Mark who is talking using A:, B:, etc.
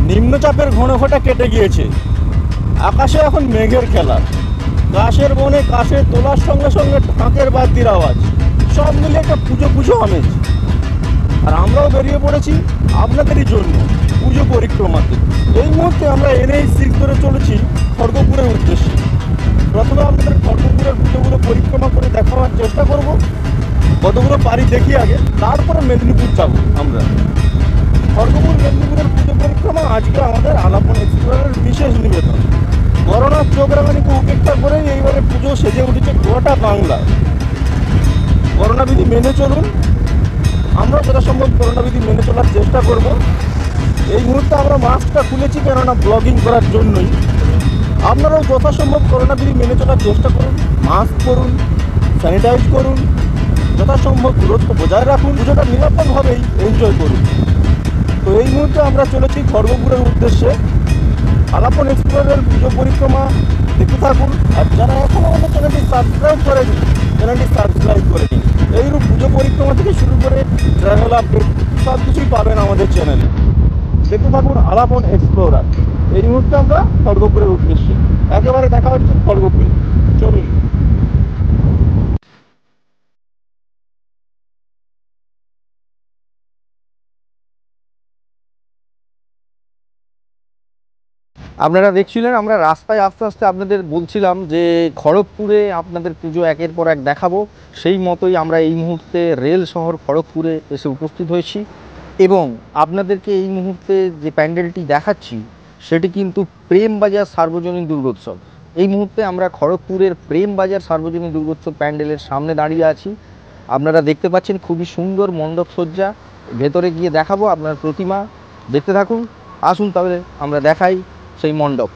A: নিম্নচাপের ঘনঘটা কেটে গিয়েছে, আকাশে এখন মেঘের খেলা। কাশের বনে কাশে তোলার সঙ্গে সঙ্গে ঢাকের বাদ্যির আওয়াজ, সব মিলে একটা পুজো পুজো আমেজ। আর আমরাও বেরিয়ে পড়েছি আপনাদেরই জন্য পুজো পরিক্রমাতে। এই মুহূর্তে আমরা NH6 ধরে চলেছি খড়গপুরের উদ্দেশ্যে। প্রথমে আপনাদের খড়গপুরের পুজোগুলো পরিক্রমা করে দেখাবার চেষ্টা করব, কতগুলো পারি দেখি আগে, তারপরে মেদিনীপুর যাব আমরা। খড়গপুর মেদিনীপুরের পুজো পরিক্রমা আজকে আমাদের আলাপন এক্সপ্লোরের বিশেষ নিবেদন। করোনার চোখ রাঙানিকে উপেক্ষা করেই এইবারে পুজো সেজে উঠেছে গোটা বাংলা। করোনা বিধি মেনে চলুন, আমরা যথাসম্ভব করোনা বিধি মেনে চলার চেষ্টা করব। এই মুহূর্তে আমরা মাস্কটা খুলেছি কেননা ব্লগিং করার জন্যই। আপনারাও যথাসম্ভব করোনা বিধি মেনে চলার চেষ্টা করুন, মাস্ক পরুন, স্যানিটাইজ করুন, যথাসম্ভব দূরত্ব বজায় রাখুন, পুজোটা নিরাপদভাবেই এনজয় করুন। তো এই মুহূর্তে আমরা চলেছি খড়গপুরের উদ্দেশ্যে। আলাপন এক্সপ্লোরের পুজো পরিক্রমা দেখতে থাকুন। আর যারা এখন আমাদের চ্যানেলটি সাবস্ক্রাইব করেনি, চ্যানেলটি সাবস্ক্রাইব করে নিন। এইরূপ পুজো পরিক্রমা থেকে শুরু করে ট্রাভেল আপডেট সব কিছুই পাবেন আমাদের চ্যানেলে। দেখতে থাকুন আলাপন এক্সপ্লোরার। এই মুহূর্তে আমরা খড়গপুরের উদ্দেশ্যে, একেবারে দেখা হচ্ছে খড়গপুরে। চলুন।
B: আপনারা দেখছিলেন আমরা রাস্তায় আস্তে আস্তে আপনাদের বলছিলাম যে খড়গপুরে আপনাদের পুজো একের পর এক দেখাবো। সেই মতোই আমরা এই মুহূর্তে রেল শহর খড়গপুরে এসে উপস্থিত হয়েছি এবং আপনাদেরকে এই মুহূর্তে যে প্যান্ডেলটি দেখাচ্ছি সেটি কিন্তু প্রেমবাজার সার্বজনীন দুর্গোৎসব। এই মুহূর্তে আমরা খড়গপুরের প্রেমবাজার সার্বজনীন দুর্গোৎসব প্যান্ডেলের সামনে দাঁড়িয়ে আছি। আপনারা দেখতে পাচ্ছেন খুবই সুন্দর মণ্ডপ সজ্জা। ভেতরে গিয়ে দেখাবো আপনার প্রতিমা, দেখতে থাকুন। আসুন তাহলে আমরা দেখাই সেই মণ্ডপ।